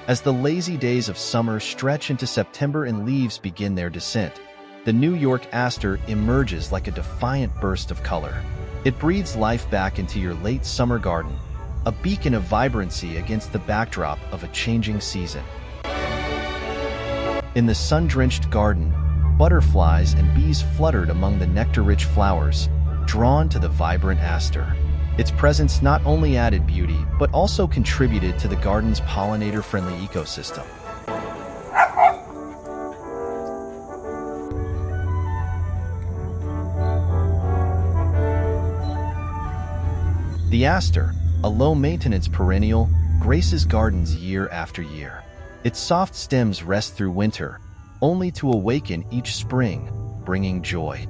As the lazy days of summer stretch into September and leaves begin their descent, the New York Aster emerges like a defiant burst of color. It breathes life back into your late summer garden, a beacon of vibrancy against the backdrop of a changing season. In the sun-drenched garden, butterflies and bees fluttered among the nectar-rich flowers, drawn to the vibrant aster. Its presence not only added beauty, but also contributed to the garden's pollinator-friendly ecosystem. The aster, a low-maintenance perennial, graces gardens year after year. Its soft stems rest through winter, only to awaken each spring, bringing joy.